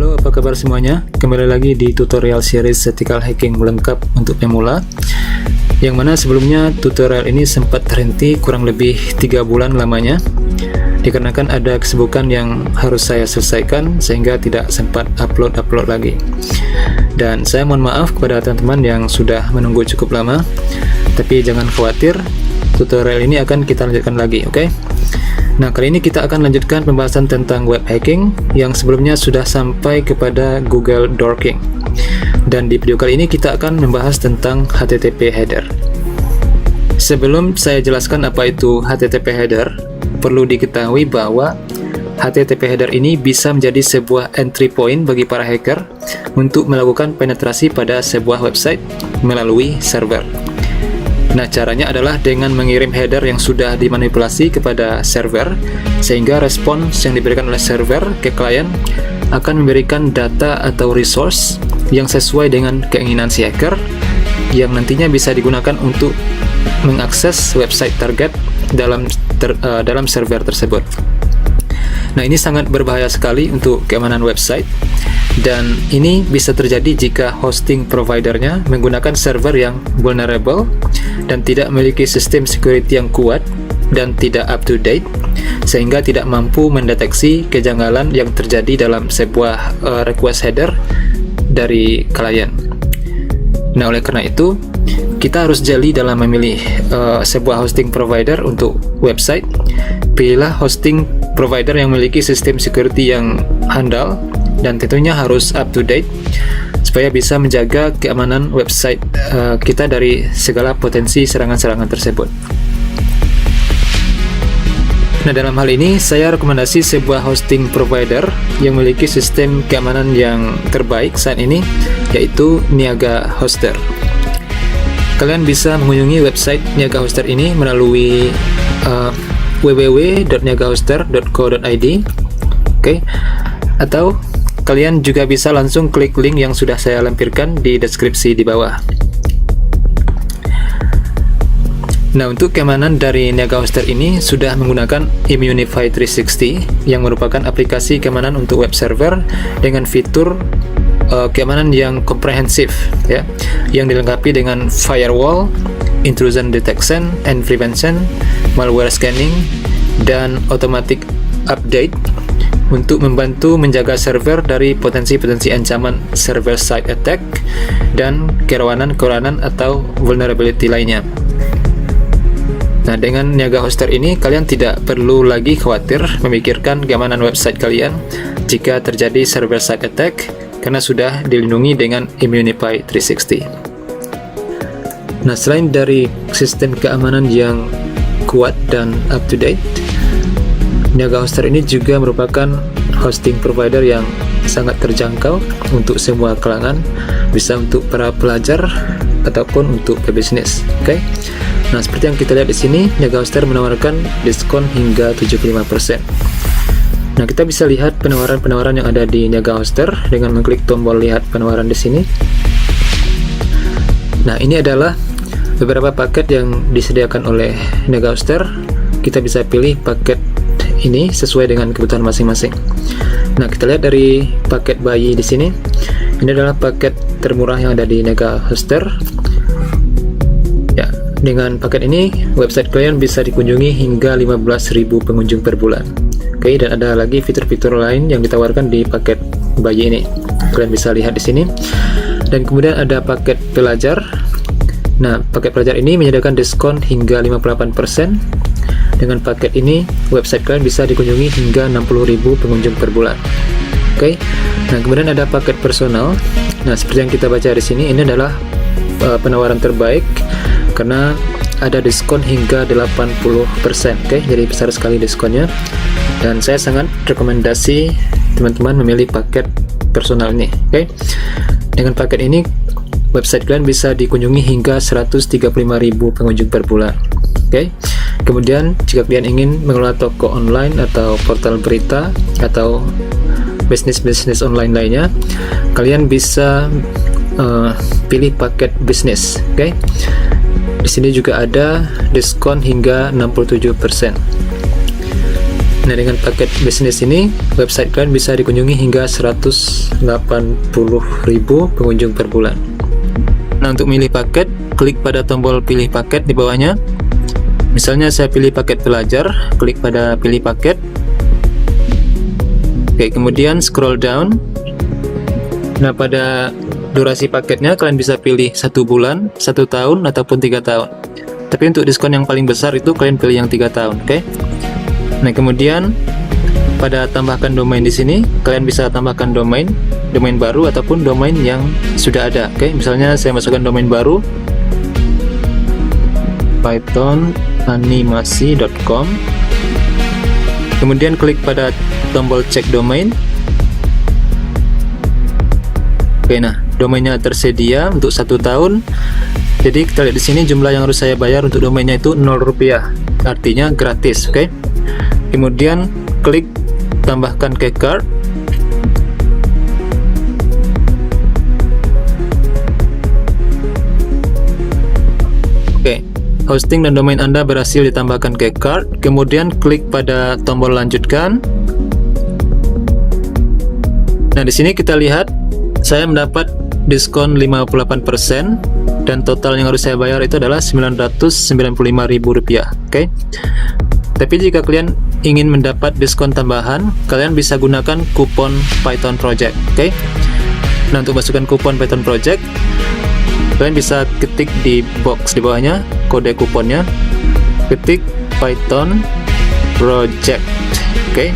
Halo, apa kabar semuanya? Kembali lagi di tutorial series Ethical Hacking lengkap untuk pemula, yang mana sebelumnya tutorial ini sempat terhenti kurang lebih 3 bulan lamanya dikarenakan ada kesibukan yang harus saya selesaikan sehingga tidak sempat upload lagi. Dan saya mohon maaf kepada teman-teman yang sudah menunggu cukup lama, tapi jangan khawatir, tutorial ini akan kita lanjutkan lagi, oke? Nah, kali ini kita akan lanjutkan pembahasan tentang web hacking yang sebelumnya sudah sampai kepada Google Dorking. Dan di video kali ini kita akan membahas tentang HTTP header. Sebelum saya jelaskan apa itu HTTP header, perlu diketahui bahwa HTTP header ini bisa menjadi sebuah entry point bagi para hacker untuk melakukan penetrasi pada sebuah website melalui server. Nah, caranya adalah dengan mengirim header yang sudah dimanipulasi kepada server, sehingga respons yang diberikan oleh server ke klien akan memberikan data atau resource yang sesuai dengan keinginan si hacker, yang nantinya bisa digunakan untuk mengakses website target dalam server tersebut. Nah, ini sangat berbahaya sekali untuk keamanan website, dan ini bisa terjadi jika hosting providernya menggunakan server yang vulnerable dan tidak memiliki sistem security yang kuat dan tidak up to date, sehingga tidak mampu mendeteksi kejanggalan yang terjadi dalam sebuah request header dari klien. Nah, oleh karena itu kita harus jeli dalam memilih sebuah hosting provider untuk website. Pilihlah hosting provider yang memiliki sistem security yang handal dan tentunya harus up to date supaya bisa menjaga keamanan website kita dari segala potensi serangan-serangan tersebut. Nah, dalam hal ini saya rekomendasi sebuah hosting provider yang memiliki sistem keamanan yang terbaik saat ini, yaitu Niaga Hoster. Kalian bisa mengunjungi website Niaga Hoster ini melalui www.niagahoster.co.id, oke? Atau kalian juga bisa langsung klik link yang sudah saya lampirkan di deskripsi di bawah. Nah, untuk keamanan dari Niaga Hoster ini sudah menggunakan Immunify 360 yang merupakan aplikasi keamanan untuk web server dengan fitur keamanan yang komprehensif, ya, yang dilengkapi dengan firewall, intrusion detection and prevention, malware scanning, dan automatic update untuk membantu menjaga server dari potensi-potensi ancaman server side attack dan kerawanan atau vulnerability lainnya. Nah, dengan Niaga Hoster ini kalian tidak perlu lagi khawatir memikirkan keamanan website kalian jika terjadi server side attack, karena sudah dilindungi dengan Immunify 360. Nah, selain dari sistem keamanan yang kuat dan up to date, Niaga Hoster ini juga merupakan hosting provider yang sangat terjangkau untuk semua kalangan, bisa untuk para pelajar ataupun untuk pebisnis. Oke. Nah, seperti yang kita lihat di sini, Niaga Hoster menawarkan diskon hingga 75%. Nah, kita bisa lihat penawaran-penawaran yang ada di Niaga Hoster dengan mengklik tombol lihat penawaran di sini. Nah, ini adalah beberapa paket yang disediakan oleh Niaga Hoster. Kita bisa pilih paket ini sesuai dengan kebutuhan masing-masing. Nah, kita lihat dari paket bayi di sini. Ini adalah paket termurah yang ada di Niaga Hoster. Ya, dengan paket ini website kalian bisa dikunjungi hingga 15.000 pengunjung per bulan. Oke, dan ada lagi fitur-fitur lain yang ditawarkan di paket bayi ini. Kalian bisa lihat di sini. Dan kemudian ada paket pelajar. Nah, paket pelajar ini menyediakan diskon hingga 58%. Dengan paket ini, website kalian bisa dikunjungi hingga 60.000 pengunjung per bulan. Oke. Nah, kemudian ada paket personal. Nah, seperti yang kita baca di sini, ini adalah penawaran terbaik karena ada diskon hingga 80%. Oke, jadi besar sekali diskonnya. Dan saya sangat rekomendasi teman-teman memilih paket personal ini. Oke. Dengan paket ini, website kalian bisa dikunjungi hingga 135.000 pengunjung per bulan. Oke. Kemudian jika kalian ingin mengelola toko online atau portal berita atau bisnis online lainnya, kalian bisa pilih paket bisnis. Oke. Di sini juga ada diskon hingga 67%. Nah, dengan paket bisnis ini, website kalian bisa dikunjungi hingga 180.000 pengunjung per bulan. Nah, untuk milih paket, klik pada tombol pilih paket di bawahnya. Misalnya saya pilih paket pelajar, klik pada pilih paket. Oke, kemudian scroll down. Nah, pada durasi paketnya kalian bisa pilih 1 bulan, 1 tahun, ataupun 3 tahun. Tapi untuk diskon yang paling besar itu kalian pilih yang 3 tahun, oke? Nah, kemudian pada tambahkan domain di sini, kalian bisa tambahkan domain baru ataupun domain yang sudah ada. Oke, misalnya saya masukkan domain baru pythonanimasi.com. Kemudian klik pada tombol cek domain. Oke, nah domainnya tersedia untuk 1 tahun. Jadi kita lihat di sini jumlah yang harus saya bayar untuk domainnya itu 0 rupiah, artinya gratis. Oke. Kemudian klik tambahkan ke cart. Oke, hosting dan domain Anda berhasil ditambahkan ke cart. Kemudian klik pada tombol lanjutkan. Nah, di sini kita lihat saya mendapat diskon 58% dan total yang harus saya bayar itu adalah Rp995.000. Oke. Tapi jika kalian ingin mendapat diskon tambahan, kalian bisa gunakan kupon Python Project. Oke. Nah, untuk masukkan kupon Python Project, kalian bisa ketik di box di bawahnya kode kuponnya, ketik Python Project. Oke.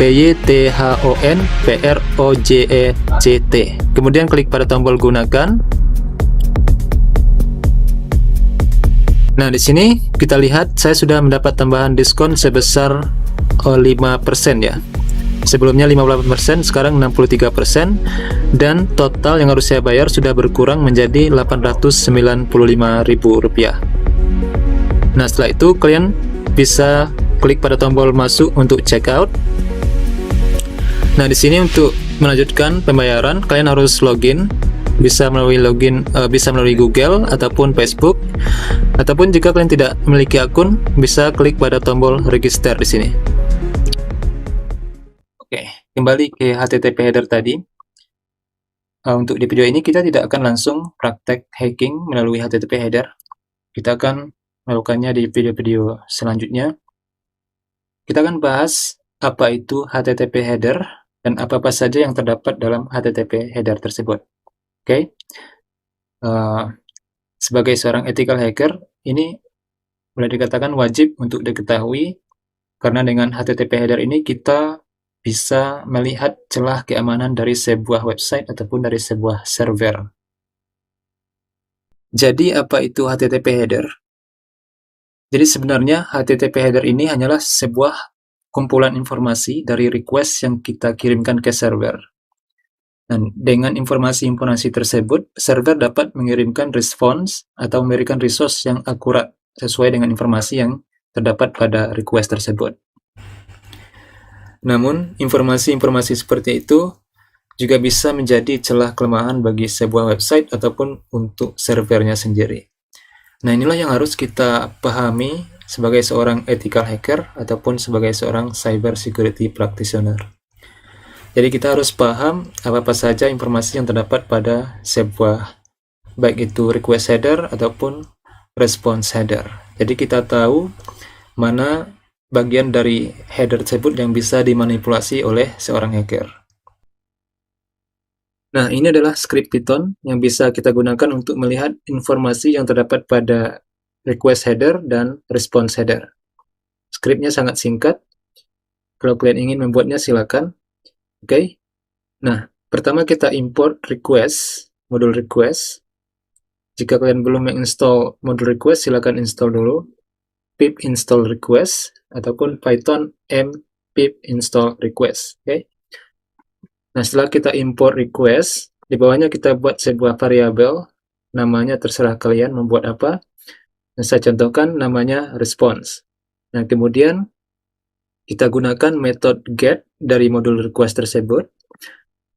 PYTHON PROJECT. Kemudian klik pada tombol gunakan. Nah, di sini kita lihat saya sudah mendapat tambahan diskon sebesar 5% ya. Sebelumnya 58%, sekarang 63%, dan total yang harus saya bayar sudah berkurang menjadi Rp895.000. Nah, setelah itu kalian bisa klik pada tombol masuk untuk checkout. Nah, di sini untuk melanjutkan pembayaran kalian harus login, bisa melalui Google ataupun Facebook, ataupun jika kalian tidak memiliki akun bisa klik pada tombol register di sini. Oke, kembali ke HTTP header tadi. Untuk di video ini kita tidak akan langsung praktek hacking melalui HTTP header. Kita akan melakukannya di video-video selanjutnya. Kita akan bahas apa itu HTTP header dan apa-apa saja yang terdapat dalam HTTP header tersebut. Oke. Sebagai seorang ethical hacker, ini boleh dikatakan wajib untuk diketahui, karena dengan HTTP header ini kita bisa melihat celah keamanan dari sebuah website ataupun dari sebuah server. Jadi apa itu HTTP header? Jadi sebenarnya HTTP header ini hanyalah sebuah kumpulan informasi dari request yang kita kirimkan ke server. Dan dengan informasi-informasi tersebut, server dapat mengirimkan response atau memberikan resource yang akurat sesuai dengan informasi yang terdapat pada request tersebut. Namun, informasi-informasi seperti itu juga bisa menjadi celah kelemahan bagi sebuah website ataupun untuk servernya sendiri. Nah, inilah yang harus kita pahami sebagai seorang ethical hacker ataupun sebagai seorang cyber security practitioner. Jadi kita harus paham apa-apa saja informasi yang terdapat pada sebuah, baik itu request header ataupun response header. Jadi kita tahu mana bagian dari header tersebut yang bisa dimanipulasi oleh seorang hacker. Nah, ini adalah script Python yang bisa kita gunakan untuk melihat informasi yang terdapat pada request header dan response header. Scriptnya sangat singkat. Kalau kalian ingin membuatnya silakan. Oke. Nah, pertama kita import request, modul request. Jika kalian belum menginstall modul request, silakan install dulu pip install request ataupun Python m pip install request. Oke. Nah, setelah kita import request, di bawahnya kita buat sebuah variabel, namanya terserah kalian membuat apa. Nah, saya contohkan namanya response. Nah, kemudian kita gunakan method get dari modul request tersebut.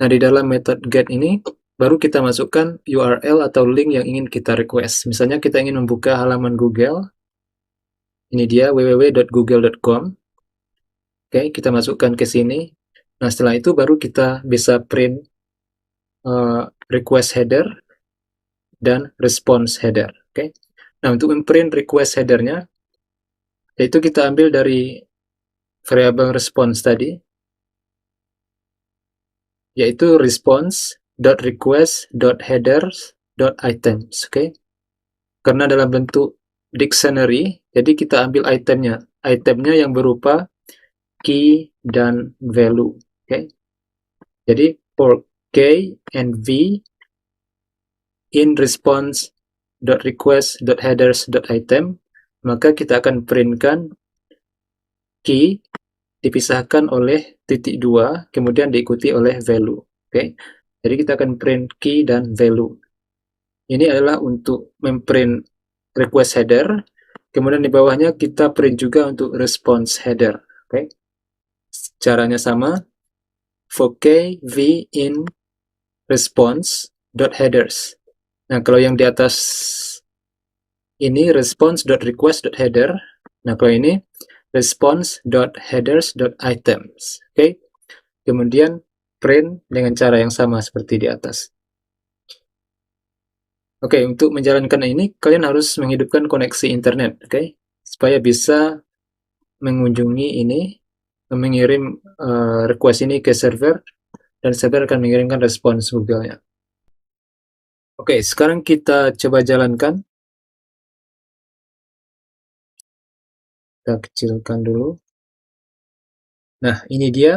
Nah, di dalam method get ini baru kita masukkan URL atau link yang ingin kita request. Misalnya kita ingin membuka halaman Google. Ini dia www.google.com. Oke, kita masukkan ke sini. Nah, setelah itu baru kita bisa print request header dan response header. Oke. Nah, untuk memprint request headernya, yaitu kita ambil dari variable response tadi, yaitu response.request.headers.items. Oke. Karena dalam bentuk dictionary, jadi kita ambil itemnya. Itemnya yang berupa key dan value. Oke. Jadi for key and v in response.request.headers.item, maka kita akan printkan key dipisahkan oleh titik 2, kemudian diikuti oleh value. Oke. Jadi kita akan print key dan value. Ini adalah untuk memprint request header, kemudian di bawahnya kita print juga untuk response header. Oke. Caranya sama. For key v in response.headers. Nah, kalau yang di atas ini response.request.header. Nah, kalau ini response.headers.items. Oke. Kemudian print dengan cara yang sama seperti di atas. Oke, untuk menjalankan ini kalian harus menghidupkan koneksi internet, oke? Supaya bisa mengunjungi ini, mengirim request ini ke server, dan server akan mengirimkan respons Google-nya. Oke, sekarang kita coba jalankan. Kita kecilkan dulu. Nah, ini dia.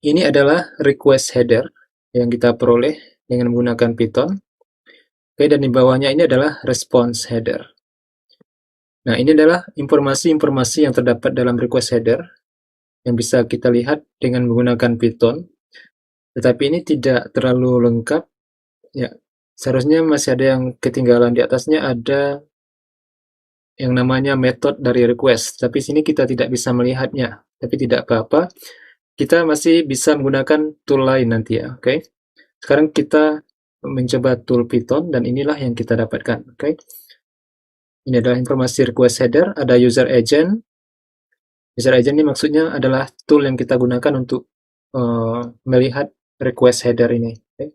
Ini adalah request header yang kita peroleh dengan menggunakan Python. Oke, dan di bawahnya ini adalah response header. Nah, ini adalah informasi-informasi yang terdapat dalam request header yang bisa kita lihat dengan menggunakan Python. Tetapi ini tidak terlalu lengkap. Ya, seharusnya masih ada yang ketinggalan. Di atasnya ada yang namanya method dari request. Tapi sini kita tidak bisa melihatnya. Tapi tidak apa-apa. Kita masih bisa menggunakan tool lain nanti ya. Oke. Sekarang kita mencoba tool Python dan inilah yang kita dapatkan. Oke. Ini adalah informasi request header, ada user agent. User agent ini maksudnya adalah tool yang kita gunakan untuk melihat request header ini. Okay.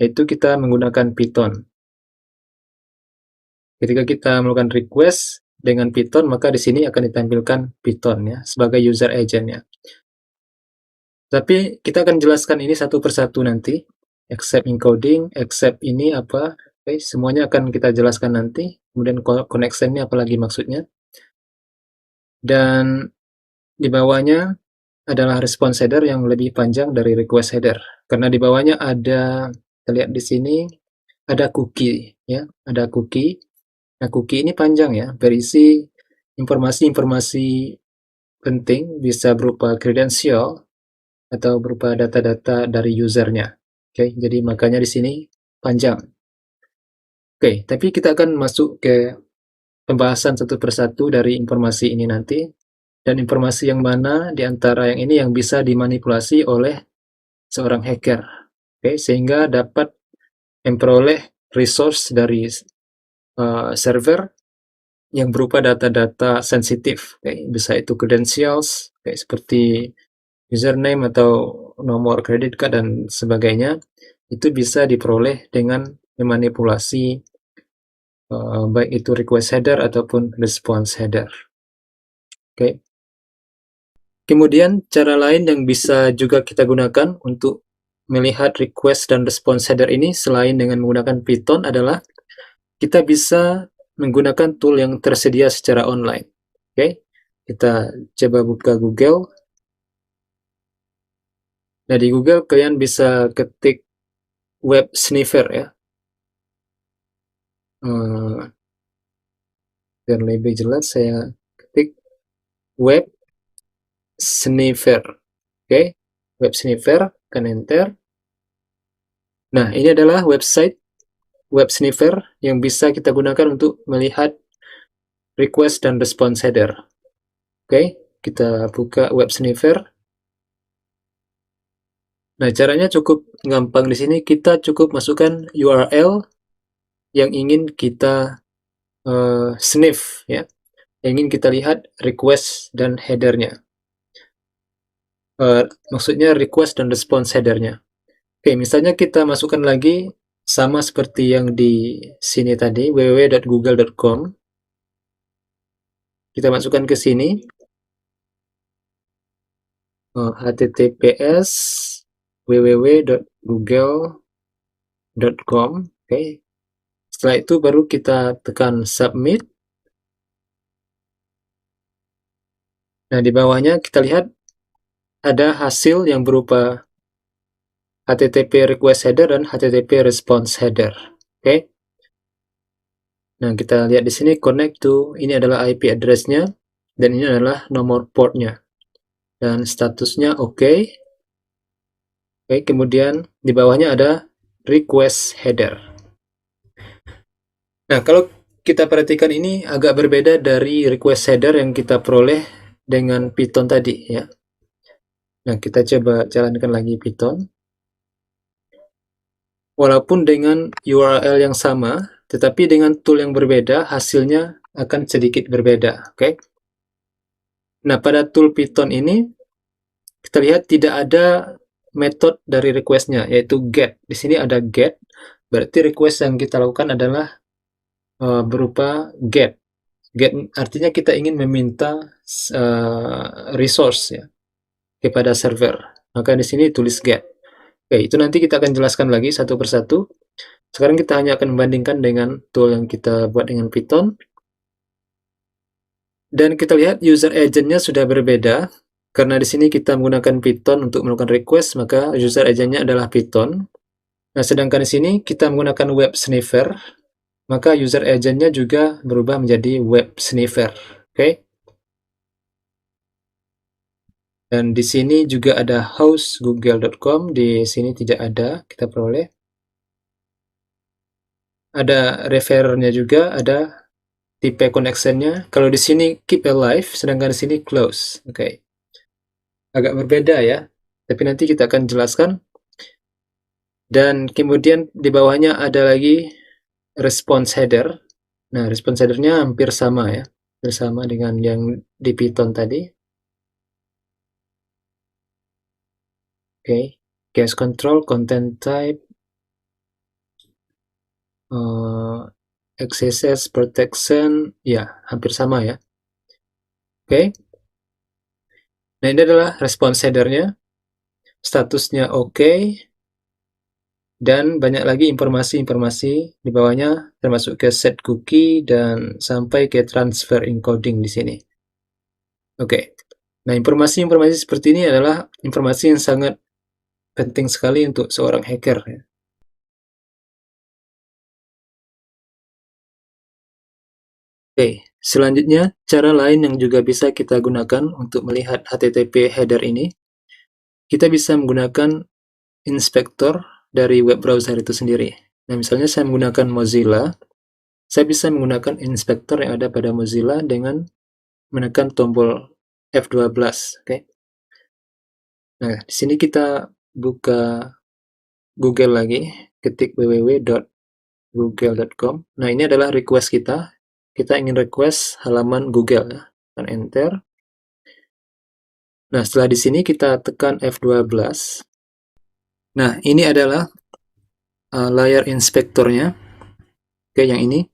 Yaitu kita menggunakan Python. Ketika kita melakukan request dengan Python, maka di sini akan ditampilkan Python ya sebagai user agent ya. Tapi kita akan jelaskan ini satu persatu nanti. Except encoding, except ini apa, okay, semuanya akan kita jelaskan nanti. Kemudian connection ini apalagi maksudnya. Dan di bawahnya adalah response header yang lebih panjang dari request header. Karena di bawahnya ada, kita lihat di sini, ada cookie ya, ada cookie. Nah, cookie ini panjang ya, berisi informasi-informasi penting, bisa berupa kredensial atau berupa data-data dari usernya. Oke, jadi makanya di sini panjang. Oke, tapi kita akan masuk ke pembahasan satu persatu dari informasi ini nanti, dan informasi yang mana di antara yang ini yang bisa dimanipulasi oleh seorang hacker. Oke, sehingga dapat memperoleh resource dari server yang berupa data-data sensitif. Oke, bisa itu credentials, seperti username atau nomor kredit card dan sebagainya. Itu bisa diperoleh dengan memanipulasi baik itu request header ataupun response header. Oke. Kemudian cara lain yang bisa juga kita gunakan untuk melihat request dan response header ini selain dengan menggunakan Python adalah kita bisa menggunakan tool yang tersedia secara online. Oke. Kita coba buka Google. Nah, di Google kalian bisa ketik web sniffer ya. Biar lebih jelas saya ketik web sniffer. Oke, web sniffer, kan enter. Nah, ini adalah website web sniffer yang bisa kita gunakan untuk melihat request dan response header. Oke, kita buka web sniffer. Nah, caranya cukup gampang di sini. Kita cukup masukkan URL yang ingin kita sniff ya, yang ingin kita lihat request dan headernya. Maksudnya request dan response headernya. Oke, misalnya kita masukkan lagi sama seperti yang di sini tadi, www.google.com. Kita masukkan ke sini, https www.google.com. Oke, setelah itu baru kita tekan submit. Nah, di bawahnya kita lihat ada hasil yang berupa HTTP request header dan HTTP response header. Oke. Nah, kita lihat di sini connect to, ini adalah IP address-nya dan ini adalah nomor port-nya. Dan statusnya oke. Oke, kemudian di bawahnya ada request header. Nah, kalau kita perhatikan ini agak berbeda dari request header yang kita peroleh dengan Python tadi ya. Nah, kita coba jalankan lagi Python. Walaupun dengan URL yang sama, tetapi dengan tool yang berbeda, hasilnya akan sedikit berbeda. Oke. Nah, pada tool Python ini, kita lihat tidak ada metode dari request-nya, yaitu get. Di sini ada get, berarti request yang kita lakukan adalah berupa get. Get artinya kita ingin meminta resource ya, kepada server. Maka di sini tulis get. Oke, itu nanti kita akan jelaskan lagi satu persatu. Sekarang kita hanya akan membandingkan dengan tool yang kita buat dengan Python. Dan kita lihat user agent-nya sudah berbeda. Karena di sini kita menggunakan Python untuk melakukan request, maka user agent-nya adalah Python. Nah, sedangkan di sini kita menggunakan web sniffer, maka user agent-nya juga berubah menjadi web sniffer. Oke. Dan di sini juga ada host google.com, di sini tidak ada, kita peroleh. Ada referernya juga, ada tipe connection-nya. Kalau di sini keep alive, sedangkan di sini close. Oke. Agak berbeda ya, tapi nanti kita akan jelaskan. Dan kemudian di bawahnya ada lagi response header. Nah, response header-nya hampir sama ya, bersama dengan yang di Python tadi. Oke, case control, content type, XSS protection, ya hampir sama ya. Oke. Nah, ini adalah response header-nya, statusnya oke, dan banyak lagi informasi-informasi di bawahnya, termasuk ke set cookie dan sampai ke transfer encoding di sini. Oke. Nah, informasi-informasi seperti ini adalah informasi yang sangat penting sekali untuk seorang hacker ya. Oke, selanjutnya cara lain yang juga bisa kita gunakan untuk melihat HTTP header ini, kita bisa menggunakan inspektor dari web browser itu sendiri. Nah, misalnya saya menggunakan Mozilla, saya bisa menggunakan inspektor yang ada pada Mozilla dengan menekan tombol F12. Oke. Nah, di sini kita buka Google lagi, ketik www.google.com. Nah, ini adalah request kita. Kita ingin request halaman Google ya. Dan enter. Nah, setelah di sini kita tekan F12. Nah, ini adalah layar inspektornya. Oke, yang ini.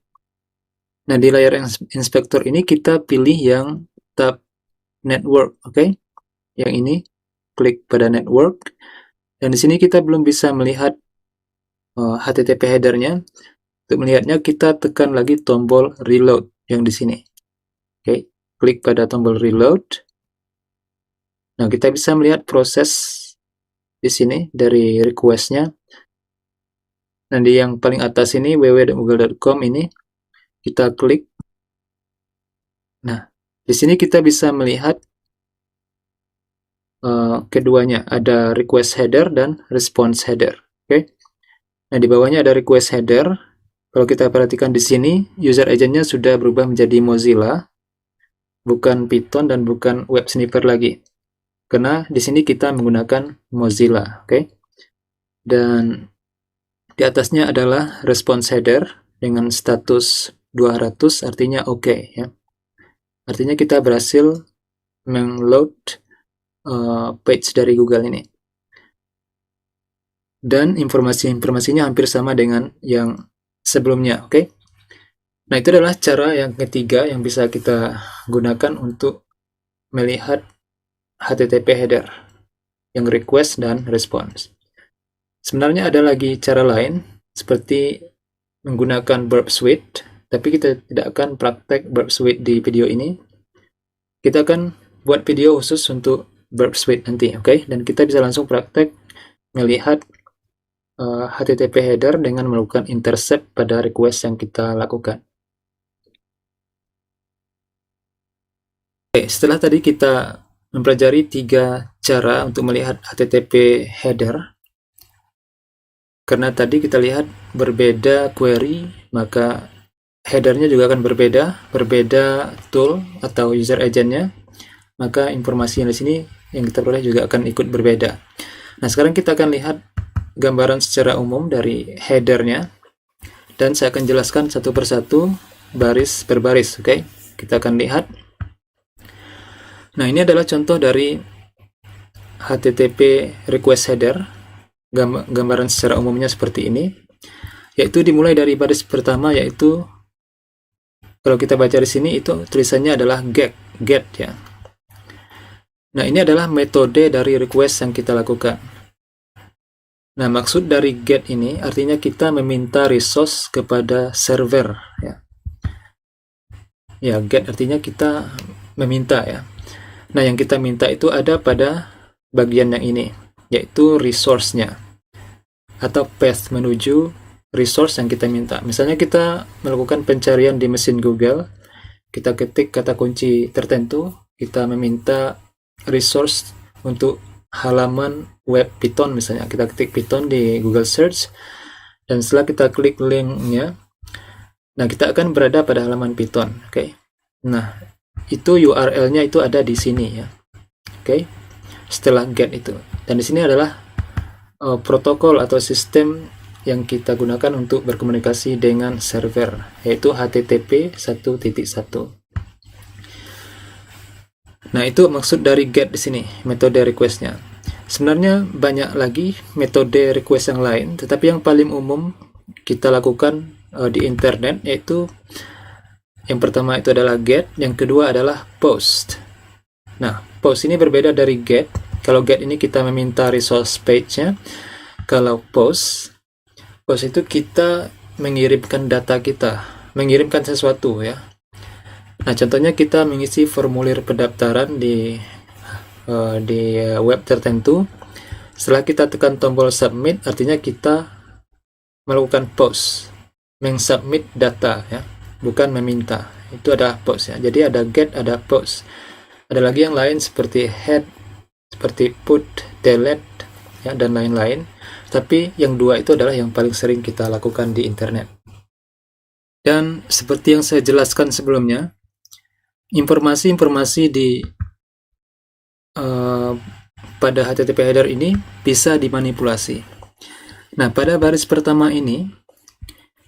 Nah, di layar inspektor ini kita pilih yang tab network, oke? Yang ini, klik pada network. Dan di sini kita belum bisa melihat HTTP header-nya. Untuk melihatnya, kita tekan lagi tombol reload yang di sini. Oke, klik pada tombol reload. Nah, kita bisa melihat proses di sini dari request-nya. Nah, di yang paling atas ini, www.google.com ini, kita klik. Nah, di sini kita bisa melihat keduanya, ada request header dan response header. Oke. Nah, di bawahnya ada request header. Kalau kita perhatikan di sini, user agent-nya sudah berubah menjadi Mozilla, bukan Python dan bukan web sniffer lagi. Karena di sini kita menggunakan Mozilla, oke? Dan di atasnya adalah response header dengan status 200, artinya oke ya. Artinya kita berhasil mengload page dari Google ini. Dan informasinya hampir sama dengan yang sebelumnya, oke? Nah, itu adalah cara yang ketiga yang bisa kita gunakan untuk melihat HTTP header, yang request dan response. Sebenarnya ada lagi cara lain, seperti menggunakan Burp Suite, tapi kita tidak akan praktek Burp Suite di video ini. Kita akan buat video khusus untuk Burp Suite nanti, oke? Dan kita bisa langsung praktek melihat HTTP header dengan melakukan intercept pada request yang kita lakukan. Oke, setelah tadi kita mempelajari 3 cara untuk melihat HTTP header, karena tadi kita lihat berbeda query, maka headernya juga akan berbeda tool atau user agentnya, maka informasi yang di sini yang kita peroleh juga akan ikut berbeda. Nah, sekarang kita akan lihat gambaran secara umum dari headernya, dan saya akan jelaskan satu persatu baris per baris, oke? Kita akan lihat. Nah, ini adalah contoh dari HTTP request header. Gambaran secara umumnya seperti ini, yaitu dimulai dari baris pertama, yaitu kalau kita baca di sini itu tulisannya adalah get ya. Nah, ini adalah metode dari request yang kita lakukan. Nah, maksud dari get ini artinya kita meminta resource kepada server ya. Ya, get artinya kita meminta ya. Nah, yang kita minta itu ada pada bagian yang ini, yaitu resource-nya atau path menuju resource yang kita minta. Misalnya kita melakukan pencarian di mesin Google, kita ketik kata kunci tertentu, kita meminta resource untuk halaman web Python, misalnya kita ketik Python di Google Search, dan setelah kita klik linknya, nah kita akan berada pada halaman Python, oke? Nah, itu URL-nya itu ada di sini ya, oke? Setelah get itu, dan di sini adalah protokol atau sistem yang kita gunakan untuk berkomunikasi dengan server, yaitu HTTP 1.1. Nah, itu maksud dari get di sini, metode request-nya. Sebenarnya banyak lagi metode request yang lain, tetapi yang paling umum kita lakukan di internet, yaitu yang pertama itu adalah get, yang kedua adalah post. Nah, post ini berbeda dari get. Kalau get ini kita meminta resource page-nya. Kalau post itu kita mengirimkan data kita, mengirimkan sesuatu ya. Nah, contohnya kita mengisi formulir pendaftaran di web tertentu. Setelah kita tekan tombol submit, artinya kita melakukan post, mengsubmit data ya, bukan meminta. Itu adalah post ya. Jadi ada get, ada post. Ada lagi yang lain seperti head, seperti put, delete ya, dan lain-lain. Tapi yang dua itu adalah yang paling sering kita lakukan di internet. Dan seperti yang saya jelaskan sebelumnya, informasi-informasi di pada HTTP header ini bisa dimanipulasi. Nah, pada baris pertama ini,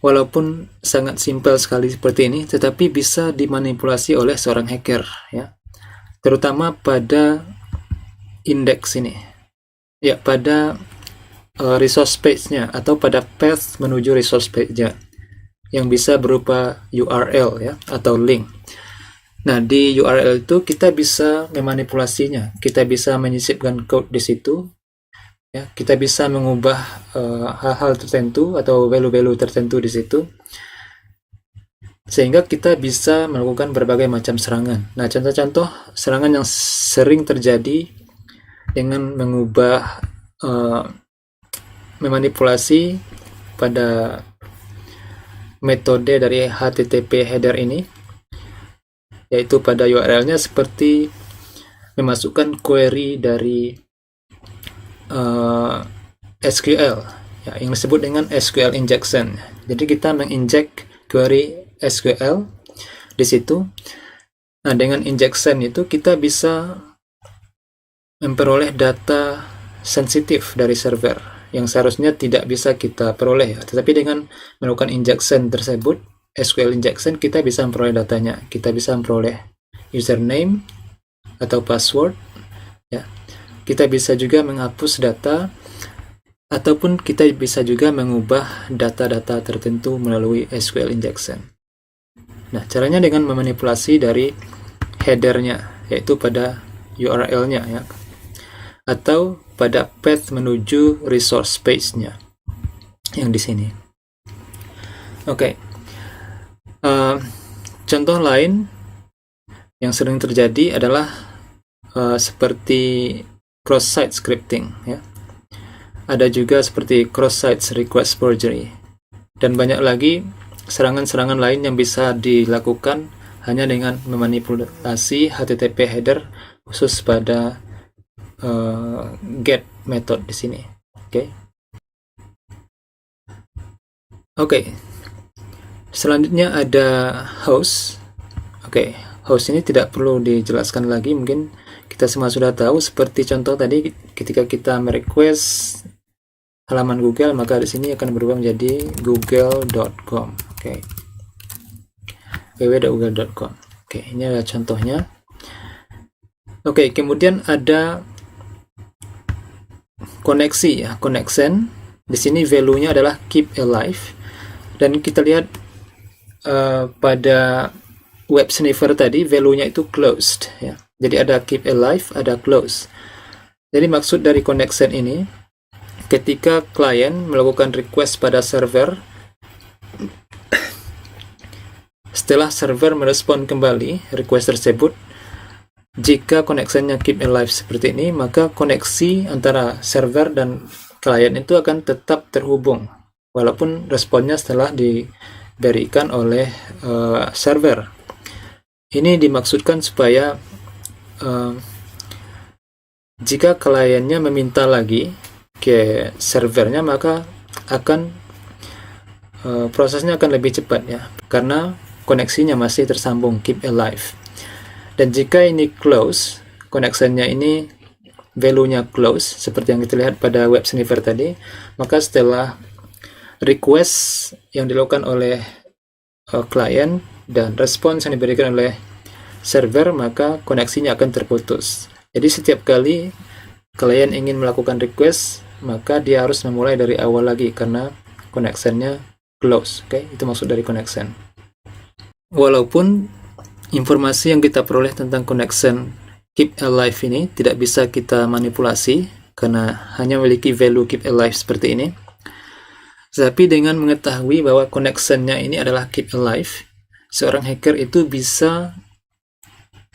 walaupun sangat simpel sekali seperti ini, tetapi bisa dimanipulasi oleh seorang hacker ya, terutama pada indeks ini ya, pada resource page-nya atau pada path menuju resource page-nya yang bisa berupa URL ya, atau link. Nah, di URL itu kita bisa memanipulasinya, kita bisa menyisipkan code di situ, ya, kita bisa mengubah hal-hal tertentu atau value-value tertentu di situ, sehingga kita bisa melakukan berbagai macam serangan. Nah, contoh-contoh serangan yang sering terjadi dengan mengubah, memanipulasi pada metode dari HTTP header ini, yaitu pada URL-nya, seperti memasukkan query dari SQL ya, yang disebut dengan SQL injection. Jadi kita menginjek query SQL di situ. Nah, dengan injection itu kita bisa memperoleh data sensitif dari server yang seharusnya tidak bisa kita peroleh ya. Tetapi dengan melakukan injection tersebut, SQL injection, kita bisa memperoleh datanya. Kita bisa memperoleh username atau password ya. kita bisa juga menghapus data, ataupun kita bisa juga mengubah data-data tertentu melalui SQL injection. Nah, caranya dengan memanipulasi dari headernya, yaitu pada URL-nya ya, atau pada path menuju resource page-nya yang di sini. Oke. Contoh lain yang sering terjadi adalah seperti cross-site scripting ya. Ada juga seperti cross-site request forgery, dan banyak lagi serangan-serangan lain yang bisa dilakukan hanya dengan memanipulasi HTTP header khusus pada get method di sini. Oke. Selanjutnya ada host. Host ini tidak perlu dijelaskan lagi, mungkin kita semua sudah tahu. Seperti contoh tadi, ketika kita merequest halaman Google, maka di sini akan berubah menjadi google.com. www.google.com. Ini adalah contohnya. Kemudian ada koneksi ya, connection. Di sini value-nya adalah keep alive, dan kita lihat pada web sniffer tadi value-nya itu closed ya. Jadi ada keep alive, ada close. Jadi maksud dari connection ini, ketika klien melakukan request pada server, setelah server merespon kembali request tersebut, jika connectionnya keep alive seperti ini, maka koneksi antara server dan klien itu akan tetap terhubung walaupun responnya setelah diberikan oleh server. Ini dimaksudkan supaya jika kliennya meminta lagi ke servernya, maka akan prosesnya akan lebih cepat ya, karena koneksinya masih tersambung, keep alive. Dan jika ini close, connectionnya ini value-nya close, seperti yang kita lihat pada web sniffer tadi, maka setelah request yang dilakukan oleh klien dan respons yang diberikan oleh server, maka koneksinya akan terputus. Jadi setiap kali klien ingin melakukan request, maka dia harus memulai dari awal lagi karena connectionnya close. Itu maksud dari connection. Walaupun informasi yang kita peroleh tentang connection keep alive ini tidak bisa kita manipulasi karena hanya memiliki value keep alive seperti ini, tapi dengan mengetahui bahwa connectionnya ini adalah keep alive, seorang hacker itu bisa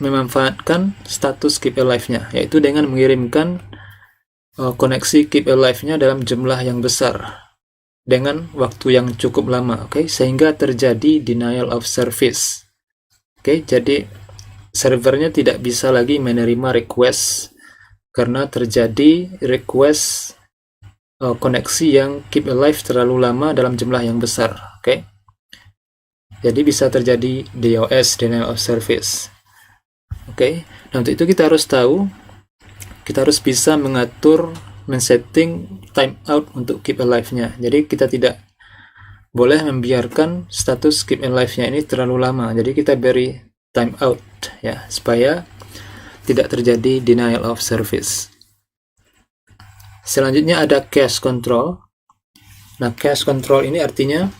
memanfaatkan status keep alive-nya, yaitu dengan mengirimkan koneksi keep alive-nya dalam jumlah yang besar dengan waktu yang cukup lama, sehingga terjadi denial of service. Jadi servernya tidak bisa lagi menerima request karena terjadi request koneksi yang keep alive terlalu lama dalam jumlah yang besar. Jadi bisa terjadi DOS, denial of service. Nah untuk itu kita harus tahu, kita harus bisa mengatur, men-setting timeout untuk keep alive-nya. Jadi kita tidak boleh membiarkan status keep alive-nya ini terlalu lama. Jadi kita beri timeout ya, supaya tidak terjadi denial of service. Selanjutnya ada cache control. Nah, cache control ini artinya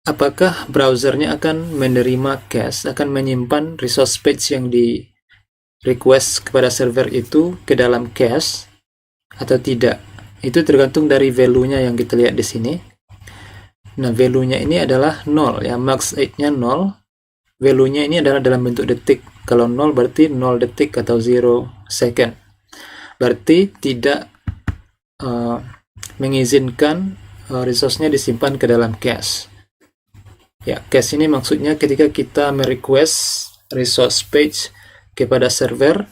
apakah browsernya akan menerima cache, akan menyimpan resource page yang di request kepada server itu ke dalam cache atau tidak. Itu tergantung dari value-nya yang kita lihat di sini. Nah, value-nya ini adalah 0 ya, max age-nya 0. Value-nya ini adalah dalam bentuk detik. Kalau 0 berarti 0 detik atau 0 second. Berarti tidak mengizinkan resource-nya disimpan ke dalam cache. Ya, cache ini maksudnya ketika kita merequest resource page kepada server,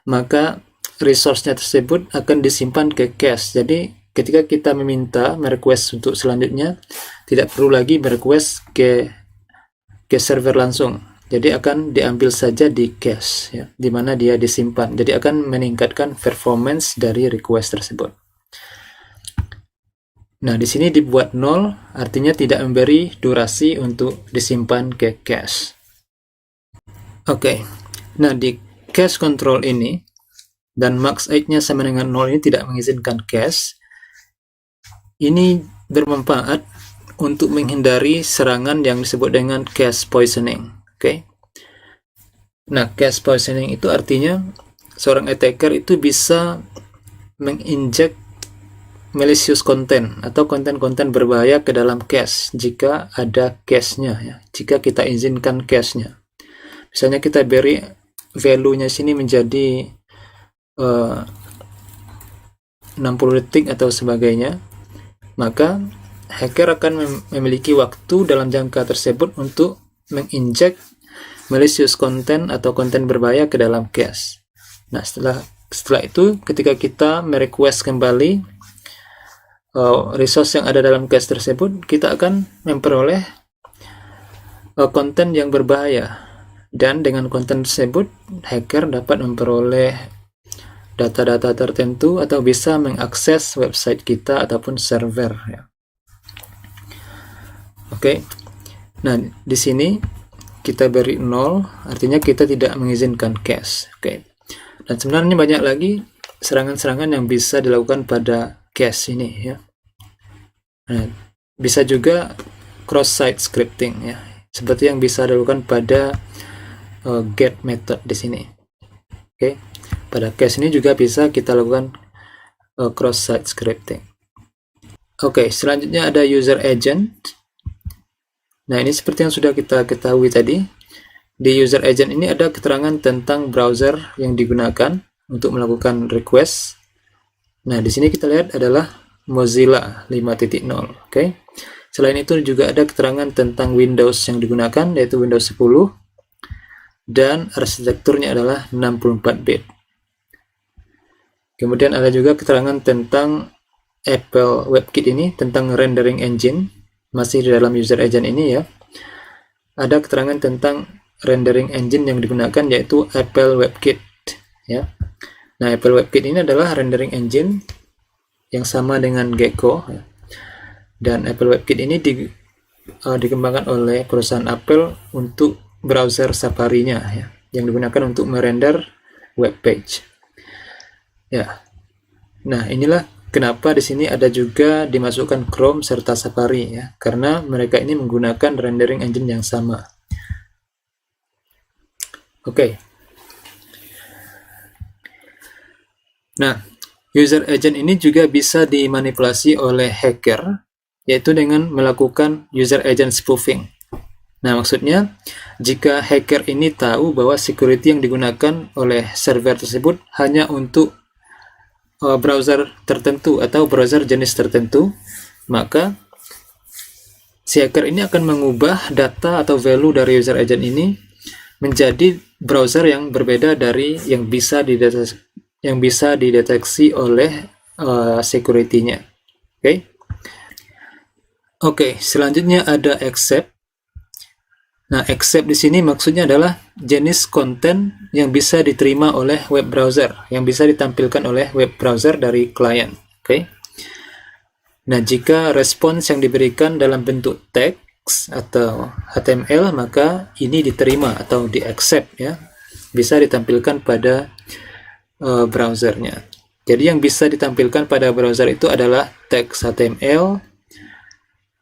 maka resource-nya tersebut akan disimpan ke cache. Jadi ketika kita merequest untuk selanjutnya, tidak perlu lagi merequest ke server langsung. Jadi akan diambil saja di cache ya, di mana dia disimpan. Jadi akan meningkatkan performance dari request tersebut. Nah, di sini dibuat 0, artinya tidak memberi durasi untuk disimpan ke cache. Nah di cache control ini dan max age-nya sama dengan 0 ini tidak mengizinkan cache. Ini bermanfaat untuk menghindari serangan yang disebut dengan cache poisoning. Oke. Nah, cache poisoning itu artinya seorang attacker itu bisa menginjek malicious content atau konten-konten berbahaya ke dalam cache jika ada cache-nya ya. Jika kita izinkan cache-nya. Misalnya kita beri value-nya sini menjadi 60 detik atau sebagainya, maka hacker akan memiliki waktu dalam jangka tersebut untuk menginjek malicious content atau konten berbahaya ke dalam cache. Nah, setelah itu ketika kita merequest kembali resource yang ada dalam cache tersebut, kita akan memperoleh konten yang berbahaya, dan dengan konten tersebut hacker dapat memperoleh data-data tertentu atau bisa mengakses website kita ataupun server ya. Oke. Nah, di sini kita beri 0, artinya kita tidak mengizinkan cache. Oke. Dan sebenarnya banyak lagi serangan-serangan yang bisa dilakukan pada cache ini ya. Nah, bisa juga cross-site scripting ya, seperti yang bisa dilakukan pada get method di sini. Oke. Pada cache ini juga bisa kita lakukan cross-site scripting. Oke, selanjutnya ada user agent. Nah, ini seperti yang sudah kita ketahui tadi. Di user agent ini ada keterangan tentang browser yang digunakan untuk melakukan request. Nah, di sini kita lihat adalah Mozilla 5.0. Oke. Selain itu juga ada keterangan tentang Windows yang digunakan, yaitu Windows 10, dan arsitekturnya adalah 64 bit. Kemudian ada juga keterangan tentang Apple WebKit ini, tentang rendering engine, masih di dalam user agent ini ya. Ada keterangan tentang rendering engine yang digunakan, yaitu Apple WebKit ya. Nah, Apple WebKit ini adalah rendering engine yang sama dengan Gecko ya. Dan Apple WebKit ini dikembangkan oleh perusahaan Apple untuk browser Safari-nya ya, yang digunakan untuk merender web page. Ya. Nah, inilah kenapa di sini ada juga dimasukkan Chrome serta Safari ya, karena mereka ini menggunakan rendering engine yang sama. Oke. Nah, user agent ini juga bisa dimanipulasi oleh hacker, yaitu dengan melakukan user agent spoofing. Nah, maksudnya jika hacker ini tahu bahwa security yang digunakan oleh server tersebut hanya untuk browser tertentu atau browser jenis tertentu, maka si hacker ini akan mengubah data atau value dari user agent ini menjadi browser yang berbeda dari yang bisa dideteksi oleh security-nya. Oke, selanjutnya ada accept. Nah, accept di sini maksudnya adalah jenis konten yang bisa diterima oleh web browser, yang bisa ditampilkan oleh web browser dari klien. Oke. Nah, jika respons yang diberikan dalam bentuk teks atau HTML, maka ini diterima atau di-accept ya. Bisa ditampilkan pada browsernya. Jadi yang bisa ditampilkan pada browser itu adalah teks HTML.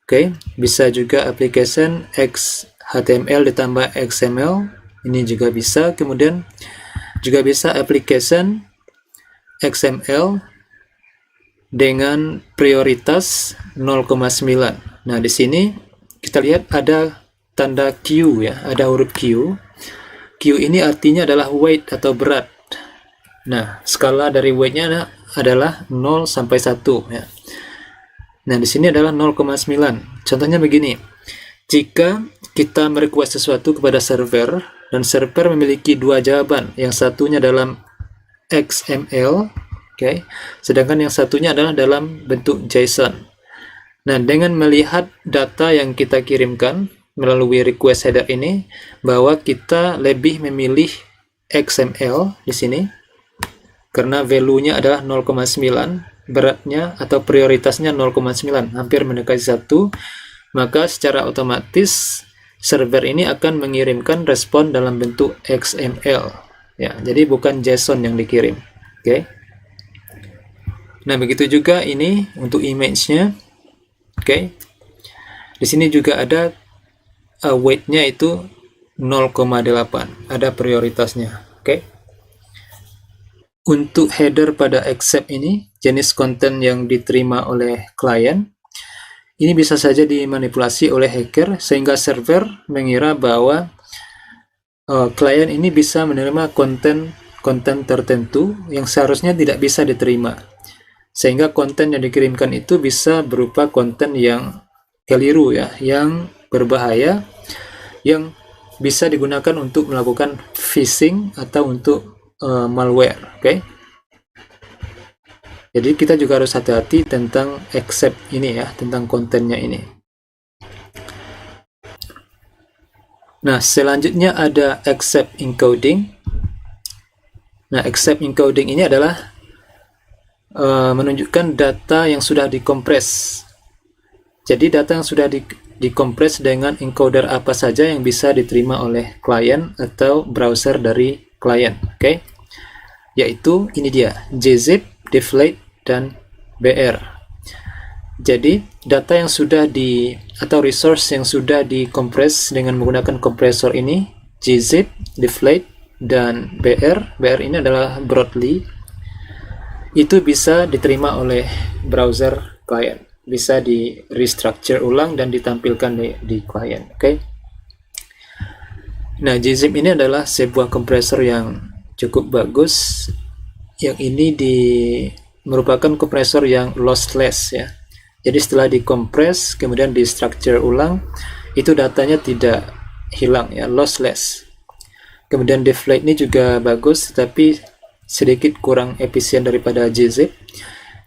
Oke, bisa juga application HTML ditambah XML, ini juga bisa. Kemudian juga bisa application XML dengan prioritas 0,9. Nah, di sini kita lihat ada tanda Q ya, ada huruf Q. Q ini artinya adalah weight atau berat. Nah, skala dari weight-nya adalah 0 sampai 1 ya. Nah, di sini adalah 0,9. Contohnya begini. Jika kita merequest sesuatu kepada server dan server memiliki dua jawaban, yang satunya dalam XML, sedangkan yang satunya adalah dalam bentuk JSON. Nah, dengan melihat data yang kita kirimkan melalui request header ini, bahwa kita lebih memilih XML di sini karena value-nya adalah 0,9, beratnya atau prioritasnya 0,9, hampir mendekati 1. Maka secara otomatis server ini akan mengirimkan respon dalam bentuk XML. ya. Jadi bukan JSON yang dikirim. Oke. Nah, begitu juga ini untuk image-nya. Oke. Di sini juga ada weight-nya itu 0,8. Ada prioritasnya. Oke. Untuk header pada accept ini, jenis konten yang diterima oleh klien, ini bisa saja dimanipulasi oleh hacker sehingga server mengira bahwa klien ini bisa menerima konten tertentu yang seharusnya tidak bisa diterima. Sehingga konten yang dikirimkan itu bisa berupa konten yang keliru ya, yang berbahaya, yang bisa digunakan untuk melakukan phishing atau untuk malware. Oke. Jadi kita juga harus hati-hati tentang accept ini ya, tentang kontennya ini. Nah, selanjutnya ada accept encoding. Nah, accept encoding ini adalah menunjukkan data yang sudah dikompres. Jadi data yang sudah dikompres dengan encoder apa saja yang bisa diterima oleh klien atau browser dari klien, oke? Yaitu ini dia, gzip, deflate, dan BR. Jadi data yang sudah atau resource yang sudah dikompres dengan menggunakan kompresor ini, gzip, deflate, dan BR. BR ini adalah broadly. Itu bisa diterima oleh browser klien, bisa di restructure ulang dan ditampilkan di klien, oke? Nah, gzip ini adalah sebuah kompresor yang cukup bagus. Yang ini merupakan kompresor yang lossless ya. Jadi setelah dikompres kemudian di structure ulang, itu datanya tidak hilang ya, lossless. Kemudian deflate ini juga bagus, tapi sedikit kurang efisien daripada gzip.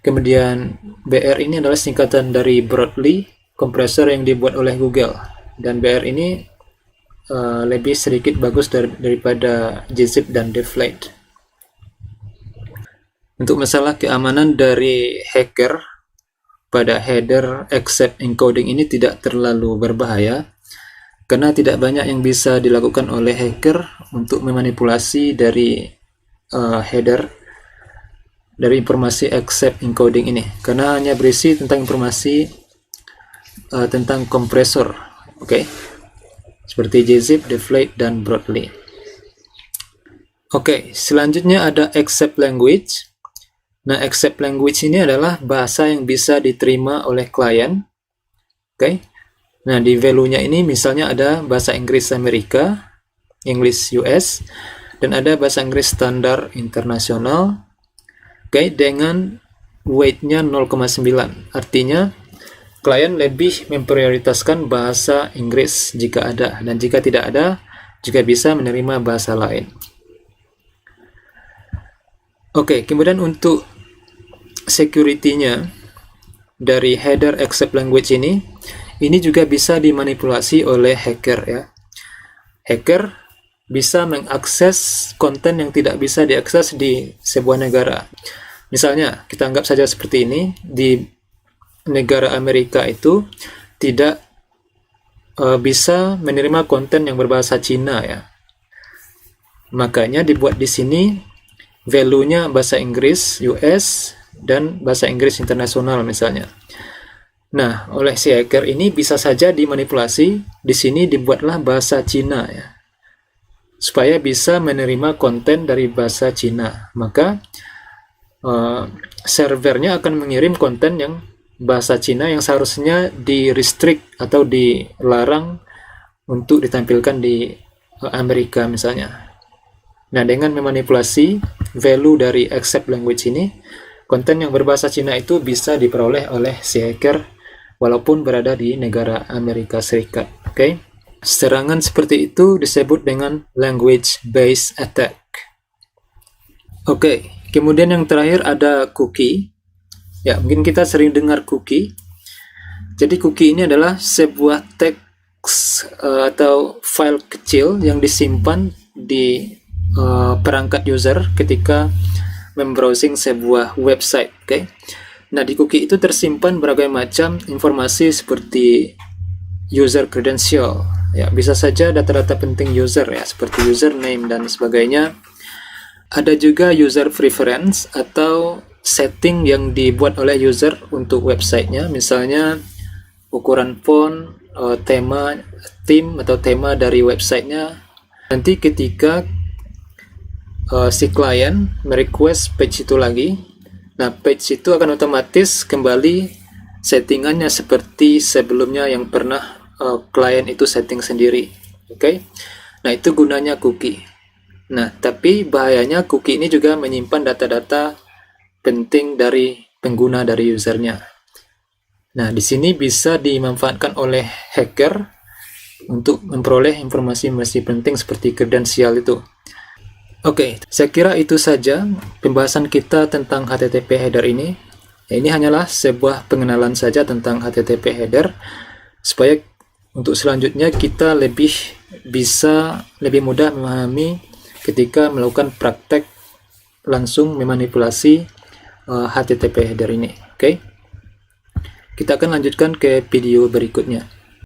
Kemudian BR ini adalah singkatan dari broadly, kompresor yang dibuat oleh Google, dan BR ini lebih sedikit bagus daripada gzip dan deflate. Untuk masalah keamanan dari hacker pada header accept encoding ini tidak terlalu berbahaya karena tidak banyak yang bisa dilakukan oleh hacker untuk memanipulasi dari header dari informasi accept encoding ini, karena hanya berisi tentang informasi tentang kompresor, oke? Seperti gzip, deflate, dan broadly. Oke, selanjutnya ada accept language. Nah, accept language ini adalah bahasa yang bisa diterima oleh klien. Oke. Nah, di value-nya ini misalnya ada bahasa Inggris Amerika, English US, dan ada bahasa Inggris standar internasional. Oke, dengan weight-nya 0,9. Artinya klien lebih memprioritaskan bahasa Inggris jika ada, dan jika tidak ada juga bisa menerima bahasa lain. Oke, kemudian untuk security-nya dari header accept language ini juga bisa dimanipulasi oleh hacker ya. Hacker bisa mengakses konten yang tidak bisa diakses di sebuah negara. Misalnya, kita anggap saja seperti ini, di negara Amerika itu tidak bisa menerima konten yang berbahasa Cina ya. Makanya dibuat di sini value-nya bahasa Inggris US dan bahasa Inggris internasional misalnya. Nah, oleh si hacker ini bisa saja dimanipulasi. Di sini dibuatlah bahasa Cina ya, supaya bisa menerima konten dari bahasa Cina. Maka servernya akan mengirim konten yang bahasa Cina yang seharusnya di-restrict atau dilarang untuk ditampilkan di Amerika misalnya. Nah, dengan memanipulasi value dari accept language ini, konten yang berbahasa Cina itu bisa diperoleh oleh si hacker walaupun berada di negara Amerika Serikat. Oke. Serangan seperti itu disebut dengan language-based attack. Oke, kemudian yang terakhir ada cookie. Ya, mungkin kita sering dengar cookie. Jadi cookie ini adalah sebuah teks atau file kecil yang disimpan di perangkat user ketika membrowsing sebuah website. Oke. Nah, di cookie itu tersimpan berbagai macam informasi seperti user credential. Ya, bisa saja data-data penting user ya, seperti username dan sebagainya. Ada juga user preference atau setting yang dibuat oleh user untuk websitenya, misalnya ukuran font, tema, theme atau tema dari websitenya. Nanti ketika si klien merequest page itu lagi, nah page itu akan otomatis kembali settingannya seperti sebelumnya yang pernah klien itu setting sendiri. Oke. Nah, itu gunanya cookie. Nah, tapi bahayanya cookie ini juga menyimpan data-data penting dari pengguna, dari usernya. Nah, di sini bisa dimanfaatkan oleh hacker untuk memperoleh informasi-informasi penting seperti kredensial itu. Oke, saya kira itu saja pembahasan kita tentang HTTP header ini. Ini hanyalah sebuah pengenalan saja tentang HTTP header, supaya untuk selanjutnya kita lebih mudah memahami ketika melakukan praktek langsung memanipulasi HTTP header ini. Oke. Kita akan lanjutkan ke video berikutnya.